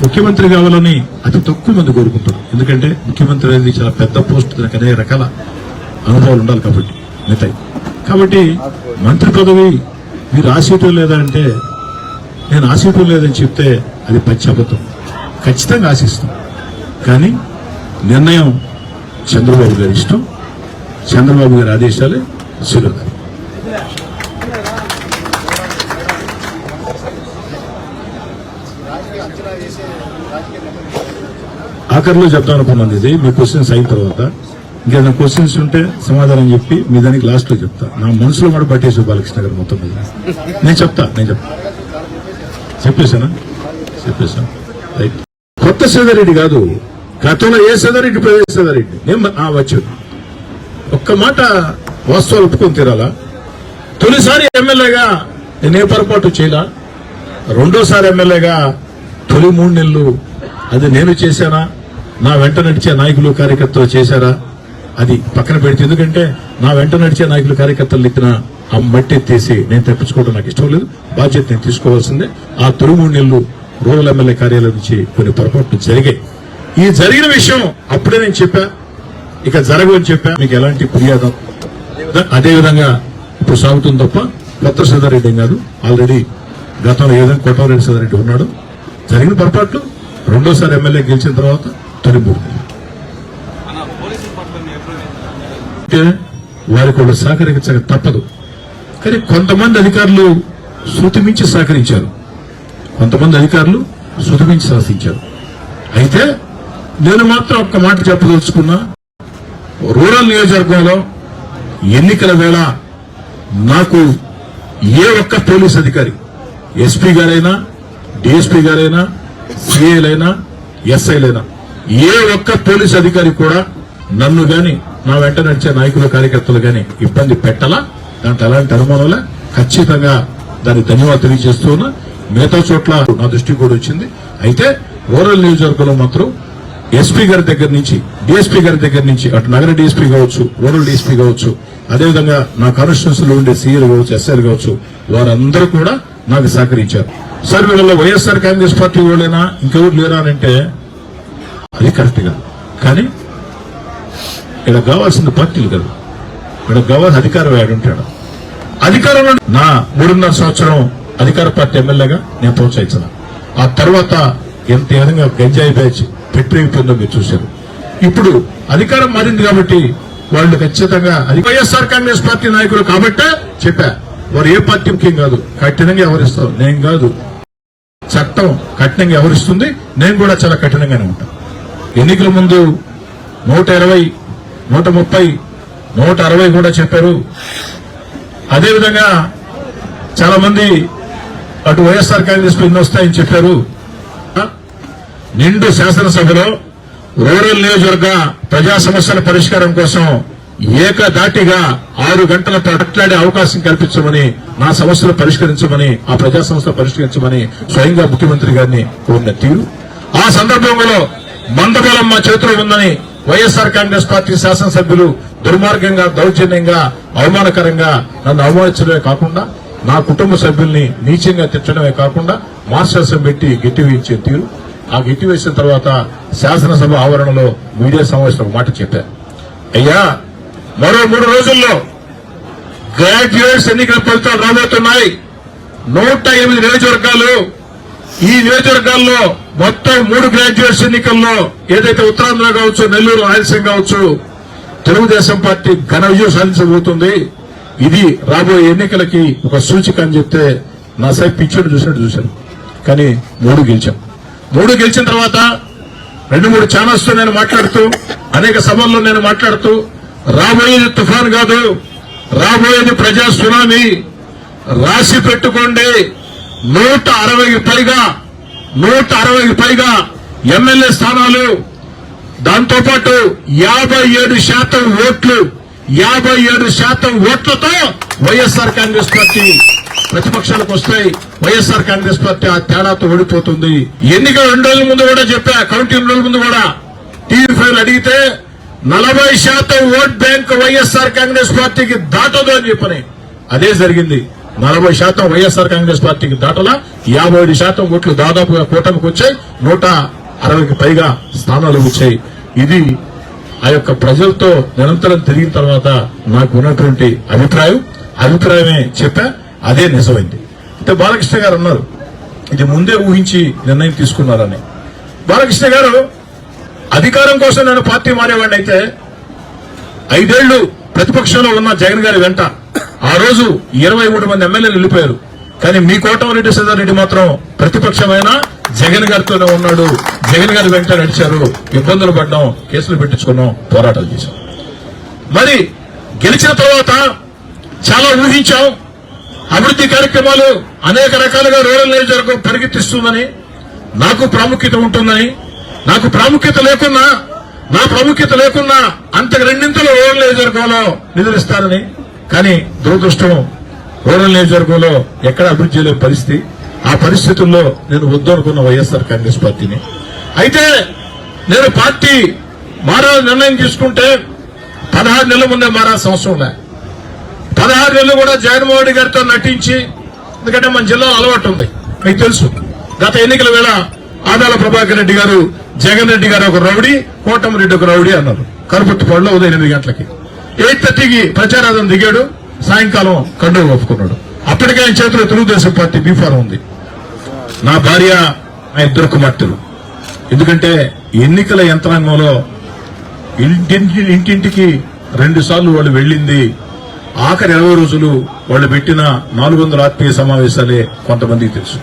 ముఖ్యమంత్రి కావాలని అతి తక్కువ మంది కోరుకుంటారు. ఎందుకంటే ముఖ్యమంత్రి అనేది చాలా పెద్ద పోస్ట్, దానికి అనేక రకాల అనుభవాలు ఉండాలి కాబట్టి మిగతాయి. కాబట్టి మంత్రి పదవి మీరు ఆశీటం లేదా అంటే, నేను ఆశీటం లేదని చెప్తే అది పచ్చి అబద్ధం. ఖచ్చితంగా ఆశిస్తాం, కానీ నిర్ణయం చంద్రబాబు గారి ఇష్టం, చంద్రబాబు గారి ఆదేశాలే శిరోధారి. ఆఖరిలో చెప్తాను అనుకున్నాను, ఇది మీ క్వశ్చన్స్ అయిన తర్వాత ఇంకేదైనా క్వశ్చన్స్ ఉంటే సమాధానం చెప్పి మీ దానికి లాస్ట్ లో చెప్తా. నా మనసులో కూడా పట్టేసి బాలకృష్ణ గారు మొత్తం మీద నేను చెప్తా చెప్పేశాను. రైట్. కొత్త సేదారెడ్డి కాదు, గతంలో ఏ సేదారెడ్డి ప్రవేశ సేదారెడ్డి నేను వచ్చు. ఒక్క మాట వాస్తవాలు ఒప్పుకొని తీరాలా. తొలిసారి ఎమ్మెల్యేగా నేనే పొరపాటు చేయలా. రెండోసారి ఎమ్మెల్యేగా తొలి 3 నెలలు అది నేను చేశానా, నా వెంట నడిచే నాయకులు కార్యకర్తలు చేశారా, అది పక్కన పెడితే. ఎందుకంటే నా వెంట నడిచే నాయకులు కార్యకర్తలు ఎత్తిన ఆ మట్టి ఎత్తేసి నేను తప్పించుకోవడం నాకు ఇష్టం లేదు. బాధ్యత నేను తీసుకోవాల్సిందే. ఆ తొలి 3 నెలలు రూరల్ ఎమ్మెల్యే కార్యాలయం నుంచి కొన్ని పొరపాట్లు జరిగాయి. ఈ జరిగిన విషయం అప్పుడే నేను చెప్పా, ఇక జరగని చెప్పా. మీకు ఎలాంటి ఫిర్యాదు అదేవిధంగా ఇప్పుడు సాగుతుంది తప్ప కొత్త సదారెడ్డి కాదు. ఆల్రెడీ గతంలో ఏ విధంగా కోటమిరెడ్డి సదారెడ్డి ఉన్నాడు. జరిగిన పొరపాట్లు రెండోసారి ఎమ్మెల్యే గెలిచిన తర్వాత తొలి 3 నెలలు వారికి వాళ్ళు సహకరించక తప్పదు. కానీ కొంతమంది అధికారులు శృతిమించి సహకరించారు, కొంతమంది అధికారులు శృతిమించి శాసించారు. అయితే నేను మాత్రం ఒక్క మాట చెప్పదలుచుకున్నా. రూరల్ నియోజకవర్గంలో ఎన్నికల వేళ నాకు ఏ ఒక్క పోలీస్ అధికారి, ఎస్పీ గారైనా, డిఎస్పీ గారైనా, సిఐలైనా, ఎస్ఐలైనా, ఏ ఒక్క పోలీస్ అధికారి కూడా నన్ను గాని నా వెంట నడిచే నాయకులు కార్యకర్తలు గాని ఇబ్బంది పెట్టాలా. దాంట్లో ఎలాంటి అనుమానంలే. ఖచ్చితంగా దానికి ధన్యవాదాలు తెలియజేస్తూ ఉన్నా. మిగతా చోట్ల నా దృష్టికి కూడా వచ్చింది. అయితే రూరల్ నియోజకవర్గంలో మాత్రం ఎస్పీ గారి దగ్గర నుంచి, డిఎస్పీ గారి దగ్గర నుంచి, అటు నగర డిఎస్పీ కావచ్చు, రూరల్ డిఎస్పీ కావచ్చు, అదేవిధంగా నా కాన్స్టిట్యూన్సీలో ఉండే సీఏలు కావచ్చు, ఎస్ఐలు కావచ్చు, వారందరూ కూడా నాకు సహకరించారు. సార్ వీళ్ళలో వైఎస్ఆర్ కాంగ్రెస్ పార్టీ వాళ్ళైనా ఇంకెవరు లేరా అంటే అది కరెక్ట్ కాదు. కానీ ఇక్కడ కావాల్సింది పార్టీలు కాదు, ఇక్కడ కావాల్సిన అధికారం ఏడుంటాడు. అధికారంలో నా 3.5 సంవత్సరం అధికార పార్టీ ఎమ్మెల్యేగా నేను ప్రోత్సహించాను. ఆ తర్వాత ఎంత విధంగా గంజాయి బ్యాచ్ పెట్టిపోయిందో మీరు చూశారు. ఇప్పుడు అధికారం మారింది కాబట్టి వాళ్ళు ఖచ్చితంగా వైఎస్ఆర్ కాంగ్రెస్ పార్టీ నాయకులు కాబట్టే చెప్పా, వారు ఏ పార్టీ ముఖ్యం కాదు, కఠినంగా వ్యవహరిస్తారు. నేను కాదు, చట్టం కఠినంగా వ్యవహరిస్తుంది. నేను కూడా చాలా కఠినంగానే ఉంటాను. ఎన్నికల ముందు 120, 130, 160 కూడా చెప్పారు. అదేవిధంగా చాలా మంది అటు వైఎస్ఆర్ కాంగ్రెస్ ఎన్ని వస్తాయని చెప్పారు. నిండు శాసనసభలో రూరల్ నియోజకవర్గ ప్రజా సమస్యల పరిష్కారం కోసం ఏకధాటిగా 6 గంటల మాట్లాడే అవకాశం కల్పించమని, నా సమస్యలు పరిష్కరించమని, ఆ ప్రజా సమస్యలు పరిష్కరించమని స్వయంగా ముఖ్యమంత్రి గారిని కోరిన తీరు. ఆ సందర్భంలో మందబలం మా చేతిలో ఉందని వైఎస్ఆర్ కాంగ్రెస్ పార్టీ శాసనసభ్యులు దుర్మార్గంగా, దౌర్జన్యంగా, అవమానకరంగా నన్ను అవమానించడమే కాకుండా, నా కుటుంబ సభ్యుల్ని నీచంగా తిట్టడమే కాకుండా మార్షల్స్ పెట్టి గెట్టివేయించే తీరు. ఆ గెట్టివేసిన తర్వాత శాసనసభ ఆవరణలో మీడియా సమావేశంలో ఒక మాట చెప్పారు. అయ్యా, మరో 3 రోజుల్లో గ్రాడ్యుయేట్స్ ఎన్నికల ఫలితాలు రాబోతున్నాయి. 108 నియోజకవర్గాలు. ఈ నియోజకవర్గాల్లో మొత్తం 3 గ్రాడ్యుయేట్స్ ఎన్నికల్లో ఏదైతే ఉత్తరాంధ్ర కావచ్చు, నెల్లూరు, రాయలసీమ కావచ్చు, తెలుగుదేశం పార్టీ ఘన విజయం సాధించబోతుంది. ఇది రాబోయే ఎన్నికలకి ఒక సూచిక అని చెప్తే నా సైడ్ పిక్చర్ చూసినట్టు చూశాను. కానీ 3 గెలిచాం. 3 గెలిచిన తర్వాత 2-3 ఛానల్స్ తో నేను మాట్లాడుతూ, అనేక సభల్లో నేను మాట్లాడుతూ, రాబోయేది తుఫాన్ కాదు, రాబోయేది ప్రజా సునామీ, రాసి పెట్టుకోండి. 160కి పైగా ఎమ్మెల్యే స్థానాలు, దాంతోపాటు 57% ఓట్లు, 57% ఓట్లతో వైఎస్ఆర్ కాంగ్రెస్ పార్టీ ప్రతిపక్షాలకు వస్తాయి. వైఎస్ఆర్ కాంగ్రెస్ పార్టీ ఆ తేడాతో ఓడిపోతుంది. ఎన్నికల 2 రోజుల ముందు కూడా చెప్పా, కౌంటింగ్ రోజుల ముందు కూడా టీవీ5 అడిగితే 40% ఓట్ బ్యాంక్ వైఎస్ఆర్ కాంగ్రెస్ పార్టీకి దాటదు అని చెప్పని అదే జరిగింది. 40% వైఎస్ఆర్ కాంగ్రెస్ పార్టీకి దాటలా, 57% ఓట్లు దాదాపుగా కూటమికి వచ్చాయి, 160కి పైగా స్థానాలు వచ్చాయి. ఇది ఆ యొక్క ప్రజలతో నిరంతరం తిరిగిన తర్వాత నాకు ఉన్నటువంటి అభిప్రాయమే చెప్పా, అదే నిజమైంది. అయితే బాలకృష్ణ గారు అన్నారు ఇది ముందే ఊహించి నిర్ణయం తీసుకున్నారని. బాలకృష్ణ గారు అధికారం కోసం నేను పార్టీ మారేవాడిని అయితే 5 ఏళ్లు ప్రతిపక్షంలో ఉన్న జగన్ గారి వెంట ఆ రోజు 23 మంది ఎమ్మెల్యేలు వెళ్ళిపోయారు. కానీ మీ కోటమిరెడ్డి సీతారెడ్డి మాత్రం ప్రతిపక్షమైన జగన్ గారితోనే ఉన్నాడు. జగన్ గారి వెంట నడిచారు, ఇబ్బందులు పడ్డాం, కేసులు పెట్టించుకున్నాం, పోరాటాలు చేశాం. మరి గెలిచిన తర్వాత చాలా ఊహించాం. అభివృద్ధి కార్యక్రమాలు అనేక రకాలుగా రూరల్ నియోజకవర్గం పరిగెత్తిస్తుందని, నాకు ప్రాముఖ్యత ఉంటుందని, నాకు ప్రాముఖ్యత లేకున్నా అంతకు 2 రూరల్ నియోజకవర్గంలో నిధులు ఇస్తారని. కానీ దురదృష్టం రూరల్ నియోజకవర్గంలో ఎక్కడ అభివృద్ధి చేయలేని పరిస్థితి. ఆ పరిస్థితుల్లో నేను వద్దనుకున్న వైఎస్ఆర్ కాంగ్రెస్ పార్టీని. అయితే నేను పార్టీ మారాలని నిర్ణయం తీసుకుంటే 16 నెలల ముందే మారాల్సిన అవసరం లే. 16 నెలలు కూడా జగన్మోహన్ రెడ్డి గారితో నటించి, ఎందుకంటే మన జిల్లాలో అలవాటు ఉంది, మీకు తెలుసు. గత ఎన్నికల వేళ ఆదాల ప్రభాకర్ రెడ్డి గారు, జగన్ రెడ్డి గారు ఒక రౌడీ, కోటమిరెడ్డి ఒక రౌడీ అన్నారు. కరుపట్టుపాడులో ఉదయం 8 గంటలకి 8:30కి ప్రచారార్థం దిగాడు, సాయంకాలం కండువ ఒప్పుకున్నాడు. అప్పటికే ఆయన చేతిలో తెలుగుదేశం పార్టీ బీఫారం ఉంది. నా భార్య, నా 2 కుమార్తెలు. ఎందుకంటే ఎన్నికల యంత్రాంగంలో ఇంటింటికి 2 సార్లు వాళ్ళు వెళ్ళింది. ఆఖరి 20 రోజులు వాళ్ళు పెట్టిన 400 ఆత్మీయ సమావేశాలే కొంతమందికి తెలుసు.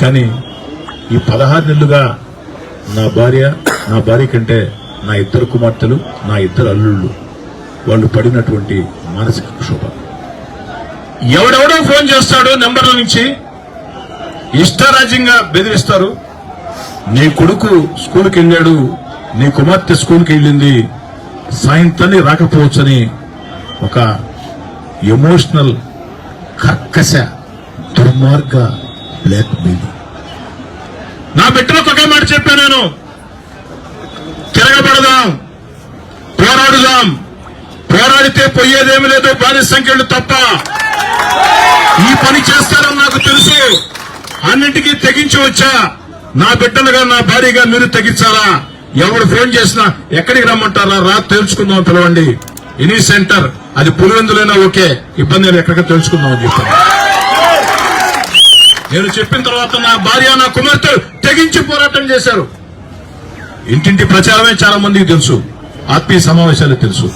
కానీ ఈ 16 నెలలుగా నా భార్య కంటే నా 2 కుమార్తెలు, నా 2 అల్లుళ్ళు వాళ్ళు పడినటువంటి మానసిక క్షోభ. ఎవడెవడో ఫోన్ చేస్తాడు నెంబర్ల నుంచి, ఇష్టారాజ్యంగా బెదిరిస్తారు. నీ కొడుకు స్కూల్కి వెళ్ళాడు, నీ కుమార్తె స్కూల్కి వెళ్ళింది, సాయంత్రాన్ని రాకపోవచ్చని ఒక ఎమోషనల్ కర్కశ దుర్మార్గ బ్లాక్ మెయిల్. నా బిడ్డలకు ఒకే మాట చెప్పాను నేను, తిరగబడదాం, పోరాడుదాం, పోరాడితే పోయేదేమీ లేదు, బానిస సంఖ్యలు తప్ప. ఈ పని చేస్తారని నాకు తెలుసు. అన్నింటికీ తెగించి వచ్చా. నా బిడ్డలుగా, నా భార్యగా మీరు తెగించాలా? ఎవడు ఫోన్ చేసినా ఎక్కడికి రమ్మంటారా, రా తెలుసుకుందాం, పిలవండి. ఎనీ సెంటర్, అది పులివెందులైనా ఓకే, ఇబ్బంది లేదు, ఎక్కడికి తెలుసుకుందాం అని చెప్పాను. నేను చెప్పిన తర్వాత నా భార్య, నా కుమార్తె తెగించి పోరాటం చేశారు. ఇంటింటి ప్రచారమే చాలా మందికి తెలుసు, ఆత్మీయ సమావేశాలు తెలుసు.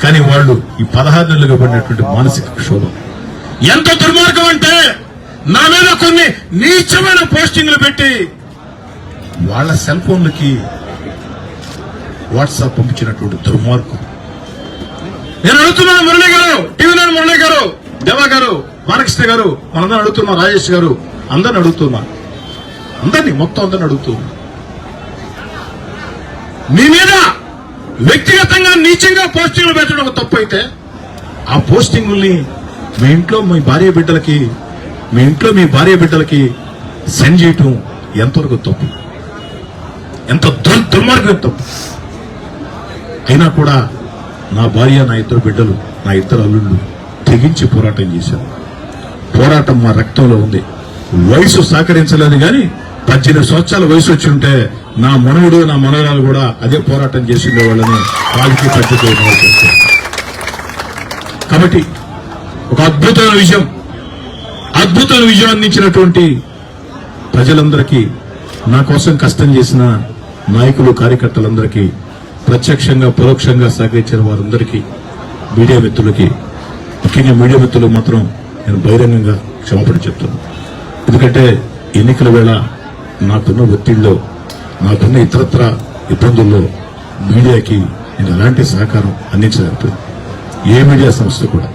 కానీ వాళ్ళు ఈ 16 నెలలుగా పడినటువంటి మానసిక క్షోభం ఎంత దుర్మార్గం అంటే, నా మీద కొన్ని నీచమైన పోస్టింగ్లు పెట్టి వాళ్ళ సెల్ ఫోన్లకి వాట్సాప్ పంపించినటువంటి దుర్మార్గం. నేను అడుగుతున్నాను, మురళి గారు, టీవీ9 మురళి గారు, దేవా గారు, బాలకృష్ణ గారు, మనందరం అడుగుతున్నా, రాజేష్ గారు, అందరిని అడుగుతున్నా, మొత్తం అందరిని అడుగుతున్నా, మీ మీద వ్యక్తిగతంగా నీచంగా పోస్టింగ్లు పెట్టడం తప్పు అయితే, ఆ పోస్టింగుల్ని మీ ఇంట్లో మీ భార్య బిడ్డలకి సెండ్ చేయటం ఎంతవరకు తప్పు, ఎంత దుర్మార్గం తప్పు. అయినా కూడా నా భార్య, నా 2 బిడ్డలు, నా 2 అల్లుళ్ళు తెగించి పోరాటం చేశారు. పోరాటం మా రక్తంలో ఉంది. వయసు సహకరించలేదు కానీ 18 సంవత్సరాల వయసు వచ్చి ఉంటే నా మనవుడు, నా మనవరాలు కూడా అదే పోరాటం చేసి ఉండేవాళ్ళని వాళ్ళకి పద్ధతి చేస్తారు. కాబట్టి ఒక అద్భుతమైన విజయం అందించినటువంటి ప్రజలందరికీ, నా కోసం కష్టం చేసిన నాయకులు, కార్యకర్తలందరికీ, ప్రత్యక్షంగా పరోక్షంగా సహకరించిన వారందరికీ, మీడియా మిత్రులకి, ముఖ్యంగా మీడియా మిత్రులకు మాత్రం నేను బహిరంగంగా క్షమాపణ చెప్తున్నాను. ఎందుకంటే ఎన్నికల వేళ నాకున్న ఒత్తిడిలో, నాకున్న ఇతరత్ర ఇబ్బందుల్లో మీడియాకి నేను ఎలాంటి సహకారం అందించలేకపోయింది. ఏ మీడియా సంస్థ కూడా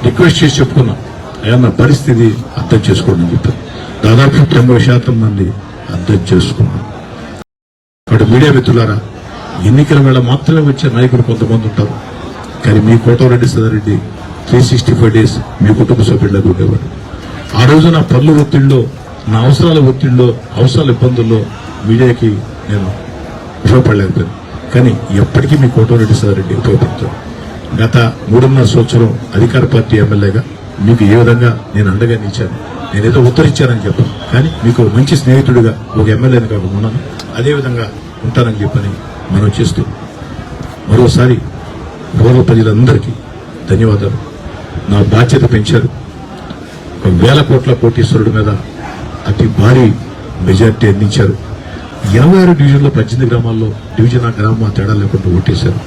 రిక్వెస్ట్ చేసి చెప్పుకున్నా, అయ్యా నా పరిస్థితి అర్థం చేసుకోండి అని చెప్పారు. దాదాపు 90% మంది అర్థం చేసుకున్నాను. కాబట్టి మీడియా మిత్రులారా, ఎన్నికల వేళ మాత్రమే వచ్చే నాయకులు కొంతమంది ఉంటారు. కానీ మీ కోటమిరెడ్డి సీతారెడ్డి 365 డేస్ మీ కుటుంబ సభ్యులకు ఉండేవాడు. ఆ రోజు నా పనుల ఒత్తిడిలో, నా అవసరాల ఒత్తిడిలో, అవసరాల ఇబ్బందుల్లో మీడియాకి నేను ఉపయోగపడలేకపోయాను. కానీ ఎప్పటికీ మీ కోటమిరెడ్డి సీతారెడ్డి ఉపయోగపడతాడు. గత 3.5 సంవత్సరం అధికార పార్టీ ఎమ్మెల్యేగా మీకు ఏ విధంగా నేను అండగా నిలిచాను. నేనేదో ఉత్తరించానని చెప్పాను, కానీ మీకు మంచి స్నేహితుడిగా ఒక ఎమ్మెల్యేని కాకుండా ఉన్నాను. అదేవిధంగా ఉంటానని చెప్పని మనం చేస్తూ మరోసారి రూరల్ ప్రజలందరికీ ధన్యవాదాలు. నా బాధ్యత పెంచారు. 1,000 కోట్ల కోటీశ్వరుడి మీద అతి భారీ మెజార్టీ అందించారు. 26 డివిజన్లో 18 గ్రామాల్లో డివిజన్ ఆ గ్రామం తేడా లేకుండా ఓటేశారు.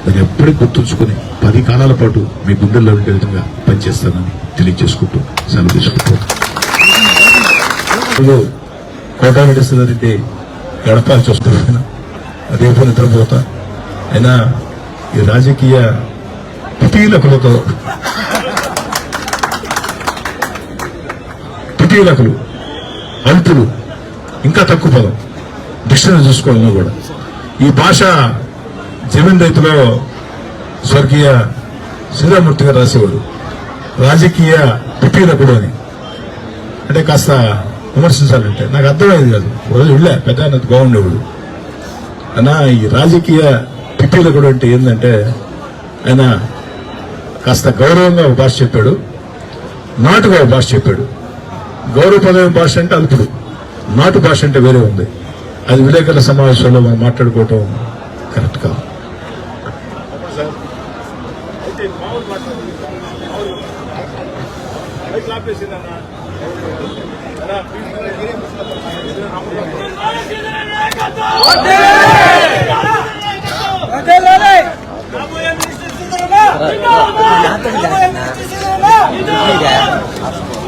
దాన్ని ఎప్పటికీ గుర్తుంచుకుని 10 కాలాల పాటు మీ గుండెల్లో ఉండే విధంగా పనిచేస్తానని తెలియజేసుకుంటూ సెలవు తీసుకుంటాం. కోటారెడ్డి గడపాలు చూస్తున్నాను, అదే పని నిద్రపోతా. అయినా ఈ రాజకీయ పిటీలకులతో పిటీలకులు అల్పులు ఇంకా తక్కువ పదం డిక్షనరీ చూసుకోవాలన్నా కూడా ఈ భాష జమీన్ రైతులో స్వర్గీయ శ్రీరామూర్తి గారు రాసేవాడు, రాజకీయ పిటీలకుడు అని. అంటే కాస్త విమర్శించాలంటే నాకు అర్థమైంది కాదు. రోజు వెళ్ళా పెద్ద ఆయన బాగుండేవాడు అన్నా. ఈ రాజకీయ పిటీలకుడు అంటే ఏంటంటే ఆయన కాస్త గౌరవంగా ఒక భాష చెప్పాడు, నాటుగా ఒక భాష చెప్పాడు. గౌరవపదమైన భాష అంటే అల్పుడు, నాటు భాష అంటే వేరే ఉంది. అది విలేకరుల సమావేశంలో మనం మాట్లాడుకోవటం కరెక్ట్ కాదు. Ada